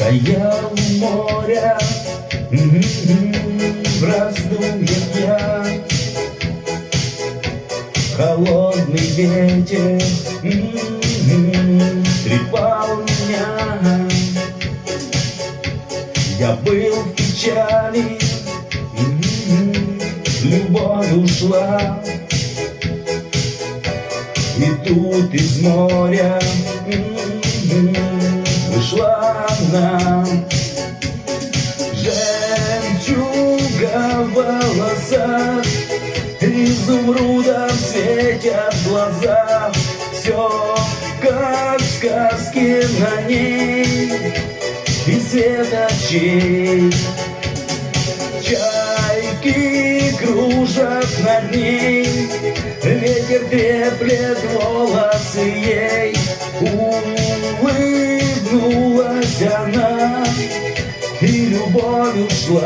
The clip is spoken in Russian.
Стоял у моря, в раздумьях я. Холодный ветер трепал меня. Я был в печали, любовь ушла. И тут из моря вышла она. Жемчуга в волосах, изумрудом светят глаза. Все как в сказке на ней, и свет очей. Чайки кружат над ней, ветер треплет волосы ей. Улыбнулась она, и любовь ушла.